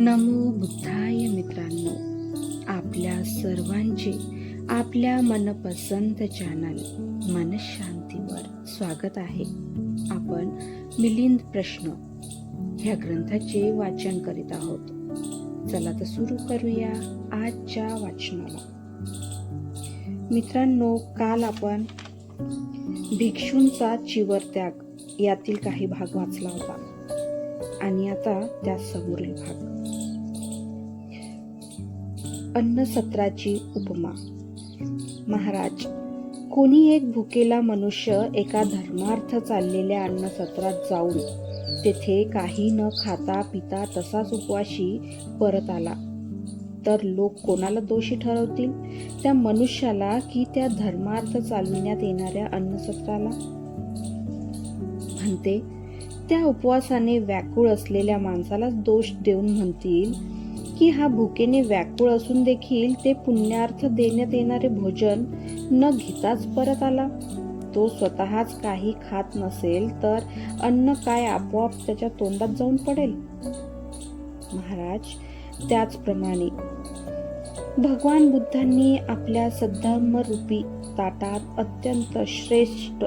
नमो बुद्धाय मित्रांनो, आपल्या सर्वांचे आपल्या मनपसंत चॅनल मनशांतीवर स्वागत आहे. आपण मिलिंद प्रश्न ह्या ग्रंथाचे वाचन करीत आहोत. चला तर सुरू करूया आजच्या वाचनाला. मित्रांनो, काल आपण भिक्षूंचा चिवरत्याग यातील काही भाग वाचला होता आणि आता त्या समोरील भाग. अन्नसत्राची उपमा. महाराज, कोणी एक भुकेला मनुष्य एका धर्मार्थ चाललेल्या अन्नसत्रात जाऊन तेथे काही न खाता पिता तसाच उपवाशी परत आला तर लोक कोणाला दोषी ठरवतील? त्या मनुष्याला की त्या धर्मार्थ चालविण्यात येणाऱ्या अन्नसत्राला? म्हणते त्या उपवासाने व्याकुळ असलेल्या माणसालाच दोष देऊन म्हणतील की हा भुकेने व्याकुळ असून देखील ते पुण्यार्थ देण्यात येणारे भोजन न घेताच परत आला. तो स्वतःच काही खात नसेल तर अन्न काय आपोआप त्याच्या तोंडात जाऊन पडेल? महाराज, त्याचप्रमाणे भगवान बुद्धांनी आपल्या सद्धर्म रूपी ताटात अत्यंत श्रेष्ठ,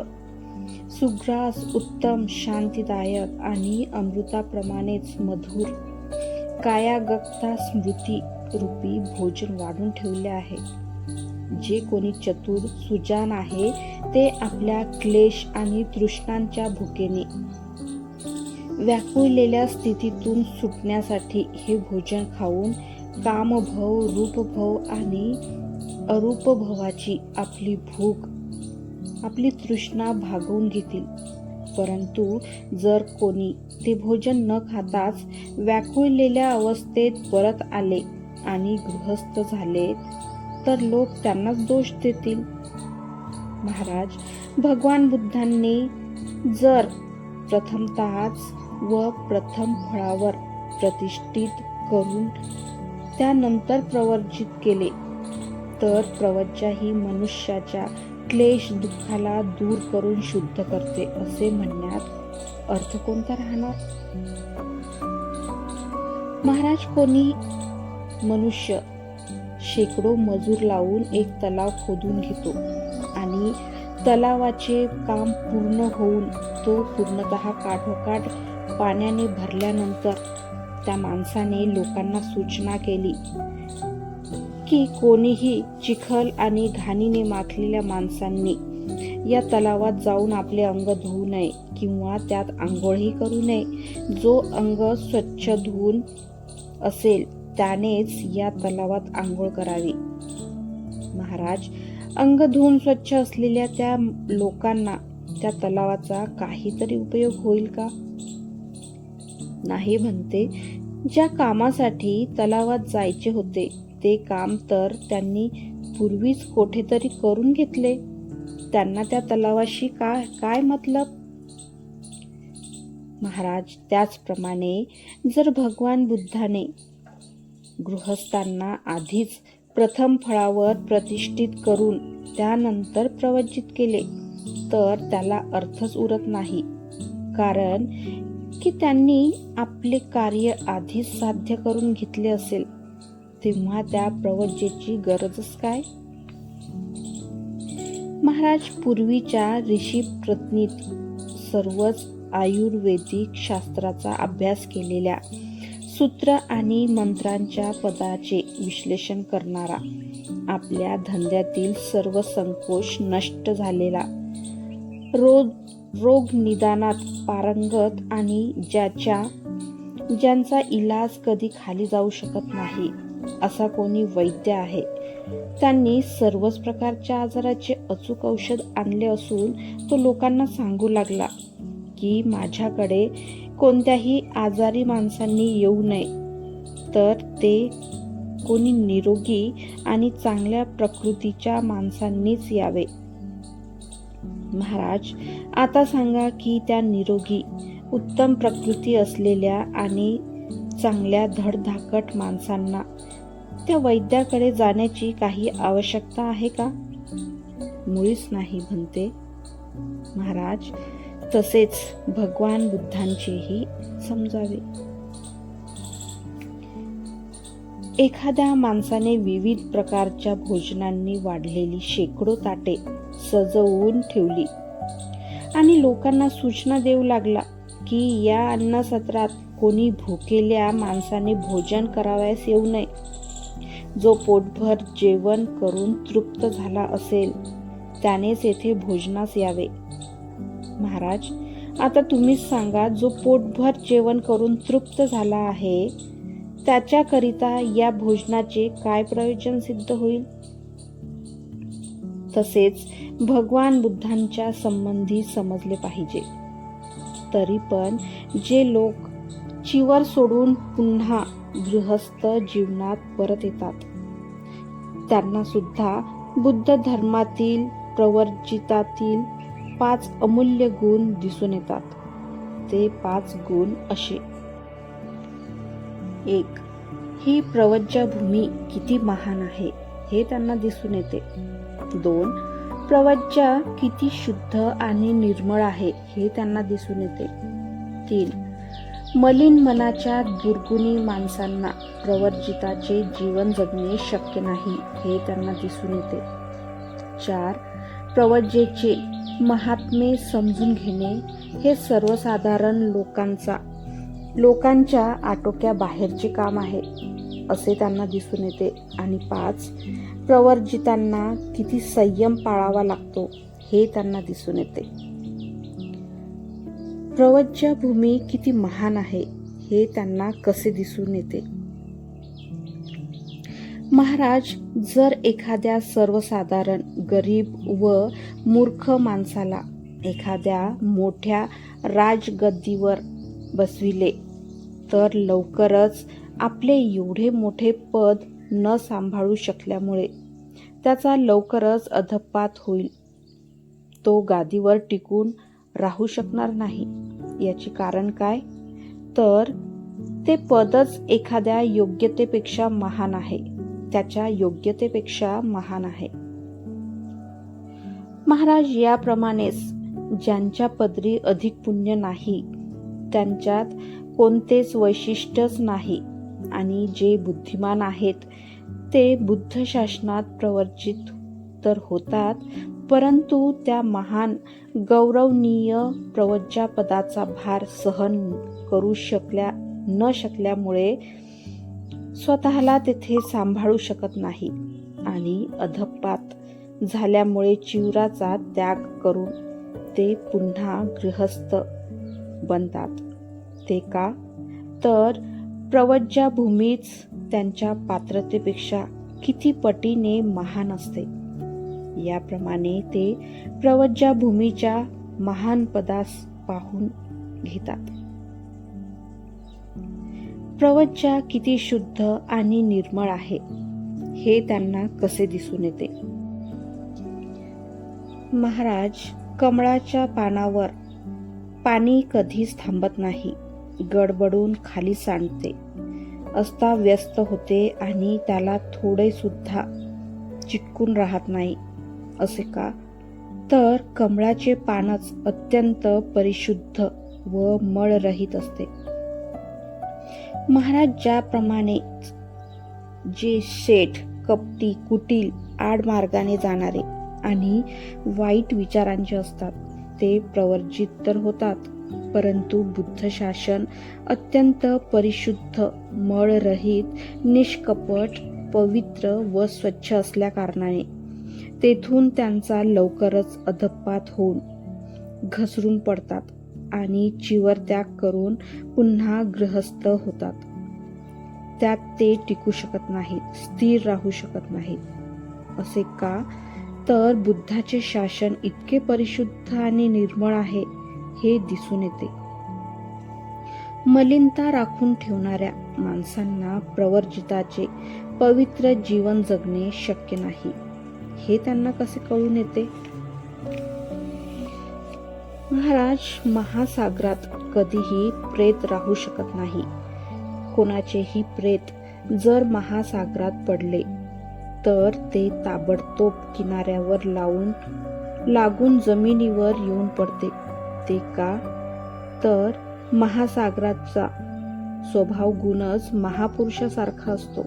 सुग्रास, उत्तम, शांतीदायक आणि अमृताप्रमाणेच मधुर कायागक्ता स्मृती रूपी भोजन वाढून ठेवले आहे. जे कोणी चतुर, सुजान आहे ते आपल्या क्लेश आणि तृष्णांच्या भुकेने व्याकुळलेल्या स्थितीतून सुटण्यासाठी हे भोजन खाऊन कामभव, रूपभव आणि अरूपभवाची आपली भूक, आपली तृष्णा भागवून घेतील. परंतु जर कोणी ते भोजन न खाताच व्याकुळलेल्या अवस्थेत परत आले आणि गृहस्थ झाले तर लोक त्यांनाच दोष देतील. महाराज, भगवान बुद्धांनी जर प्रथमतःच व प्रथम फळावर प्रतिष्ठित करून त्यानंतर प्रवर्जित केले तर प्रवज्जा ही मनुष्याच्या क्लेश दुःखाला दूर करून शुद्ध करते असे म्हणण्यात अर्थ कोणता राहणार? महाराज, कोणी मनुष्य शेकडो मजूर लावून एक तलाव खोदून घेतो आणि तलावाचे काम पूर्ण होऊन तो पूर्णतः काठोकाठ पाण्याने भरल्यानंतर त्या माणसाने लोकांना सूचना केली की कोणीही चिखल आणि घाणीने माखलेल्या माणसांनी या तलावात जाऊन आपले अंग धुवू नये किंवा त्यात आंघोळही करू नये. जो अंग स्वच्छ धुवून असेल त्यानेच या तलावात आंघोळ करावी. महाराज, अंग धुवून स्वच्छ असलेल्या त्या लोकांना त्या तलावाचा काहीतरी उपयोग होईल का? नाही. म्हणते ज्या कामासाठी तलावात जायचे होते ते काम तर त्यांनी पूर्वीच कोठेतरी करून घेतले. त्यांना त्या तलावाशी काय मतलब? महाराज, त्याचप्रमाणे जर भगवान बुद्धाने गृहस्थांना आधीच प्रथम फळावर प्रतिष्ठित करून त्यानंतर प्रवज्जित केले तर त्याला अर्थच उरत नाही. कारण की त्यांनी आपले कार्य आधीच साध्य करून घेतले असेल तेव्हा त्या प्रवज्जेची गरजच काय? महाराज, पूर्वीच्या ऋषी प्रज्ञित सर्वच आयुर्वेदिक शास्त्राचा अभ्यास केलेल्या, सूत्र आणि मंत्रांच्या पदाचे विश्लेषण करणारा, आपल्या धंद्यातील सर्व संकोच नष्ट झालेला, रोग निदानात पारंगत आणि ज्यांचा इलाज कधी खाली जाऊ शकत नाही असा कोणी वैद्य आहे. त्यांनी सर्वच प्रकारच्या आजाराचे अचूक औषध आणले असून तो लोकांना सांगू लागला की माझ्याकडे कोणत्याही आजारी माणसांनी येऊ नये तर ते कोणी निरोगी आणि चांगल्या प्रकृतीच्या माणसांनीच यावे. महाराज, आता सांगा की त्या निरोगी, उत्तम प्रकृती असलेल्या आणि चांगल्या धडधाकट माणसांना त्या वैद्याकडे जाण्याची काही आवश्यकता आहे का? मुळीच नाही. म्हणते महाराज, तसेच भगवान बुद्धांचेही समजावे. एखाद्या माणसाने विविध प्रकारच्या भोजनांनी वाढलेली शेकडो ताटे सजवून ठेवली आणि लोकांना सूचना देऊ लागला की या अन्नसत्रात कोणी भुकेल्या माणसाने भोजन करावयास येऊ नये. जो पोटभर जेवण करून तृप्त झाला असेल त्यानेच येथे भोजनास यावे. महाराज, आता तुम्हीच सांगा, जो पोटभर जेवण करून तृप्त झाला आहे त्याच्याकरिता या भोजनाचे काय प्रयोजन सिद्ध होईल? तसेच भगवान बुद्धांच्या संबंधी समजले पाहिजे. तरी पण जे लोक चिवर सोडून पुन्हा गृहस्थ जीवनात परत येतात त्यांना सुद्धा बुद्ध धर्मातील प्रवर्जितातील 5 अमूल्य गुण दिसून येतात. ते 5 गुण असे: 1. ही प्रवज्जा भूमी किती महान आहे हे त्यांना दिसून येते. 2. प्रवज्जा किती शुद्ध आणि निर्मळ आहे हे त्यांना दिसून येते. 3. मलिन मनाच्या दुर्गुणी माणसांना प्रवर्जिताचे जीवन जगणे शक्य नाही हे त्यांना दिसून येते. 4. प्रवज्जेचे महात्मे समजून घेणे हे सर्वसाधारण लोकांच्या आटोक्याबाहेरचे काम आहे असे त्यांना दिसून येते. आणि 5. प्रवर्जितांना किती संयम पाळावा लागतो हे त्यांना दिसून येते. प्रवज्जा भूमी किती महान आहे हे त्यांना कसे दिसून येते? महाराज, जर एखाद्या सर्वसाधारण गरीब व मूर्ख माणसाला एखाद्या मोठ्या राजगद्दीवर बसविले तर लवकरच आपले एवढे मोठे पद न सांभाळू शकल्यामुळे त्याचा लवकरच अधःपात होईल. तो गादीवर टिकून राहू शकणार नाही. याचे कारण काय? तर ते पदच एखाद्या योग्यतेपेक्षा महान आहे, त्याच्या योग्यतेपेक्षा महान आहे. महाराज, याप्रमाणेच ज्यांच्या पदरी अधिक पुण्य नाही, त्यांच्यात कोणतेच वैशिष्ट्यच नाही आणि जे बुद्धिमान आहेत ते बुद्ध शासनात प्रवर्जित तर होतात, परंतु त्या महान गौरवनीय प्रवज्जा पदाचा भार सहन करू न शकल्यामुळे स्वतःला तेथे सांभाळू शकत नाही आणि अधःपात झाल्यामुळे चिवराचा त्याग करून ते पुन्हा गृहस्थ बनतात. ते का? तर प्रवज्जा भूमीच त्यांच्या पात्रतेपेक्षा किती पटीने महान असते. याप्रमाणे ते प्रवज्जा भूमीच्या महान पदास पाहून घेतात. प्रवज्जा किती शुद्ध आणि निर्मळ आहे हे त्यांना कसे दिसून येते? महाराज, कमळाच्या पानावर पाणी कधीच थांबत नाही, गडबडून खाली सांडते, अस्ताव्यस्त होते आणि त्याला थोडे सुद्धा चिटकून राहत नाही. असे का? तर कमळाचे पानच अत्यंत परिशुद्ध व मळरहित असते. महाराज, ज्याप्रमाणे जे शेठ, कपटी, कुटील, आडमार्गाने जाणारे आणि वाईट विचारांचे असतात ते प्रवर्जित तर होतात, परंतु बुद्ध शासन अत्यंत परिशुद्ध, मळरहित, निष्कपट, पवित्र व स्वच्छ असल्या कारणाने तेथून त्यांचा लवकरच अधःपात होऊन घसरून पडतात आणि चिवर त्याग करून पुन्हा गृहस्थ होतात. त्यात ते टिकू शकत नाहीत, स्थिर राहू शकत नाहीत. असे का? तर बुद्धाचे शासन इतके परिशुद्ध आणि निर्मळ आहे हे दिसून येते. मलिनता राखून ठेवणाऱ्या माणसांना प्रवर्जिताचे पवित्र जीवन जगणे शक्य नाही हे त्यांना कसे कळून येते? महाराज, महासागरात कधीही प्रेत राहू शकत नाही. कोणाचेही प्रेत जर महासागरात पडले तर ते ताबडतोब किनाऱ्यावर लागून जमिनीवर येऊन पडते. ते का? तर महासागराचा स्वभाव गुणच महापुरुषासारखा असतो.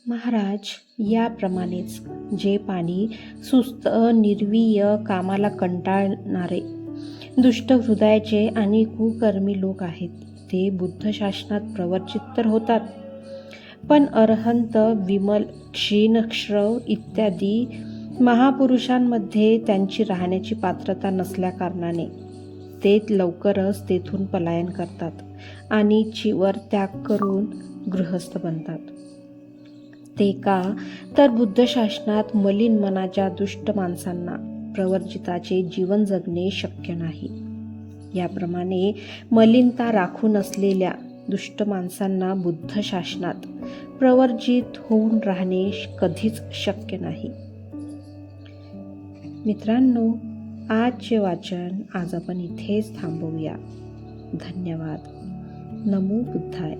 महाराज, याप्रमाणेच जे पाणी सुस्त, निर्वीय, कामाला कंटाळणारे, दुष्ट हृदयाचे आणि कुकर्मी लोक आहेत, ते बुद्ध शासनात प्रवर्जित तर होतात, पण अरहंत, विमल, क्षीणश्रव इत्यादी महापुरुषांमध्ये त्यांची राहण्याची पात्रता नसल्याकारणाने ते लवकरच तेथून पलायन करतात आणि चिवर त्याग करून गृहस्थ बनतात. ते का, तर बुद्ध शासनात मलिन मनाच्या दुष्ट माणसांना प्रवर्जिताचे जीवन जगणे शक्य नाही. याप्रमाणे मलिनता राखून असलेल्या दुष्ट माणसांना बुद्ध शासनात प्रवर्जित होऊन राहणे कधीच शक्य नाही. मित्रांनो, आजचे वाचन आज आपण इथेच थांबवूया. धन्यवाद. नमो बुद्धाय.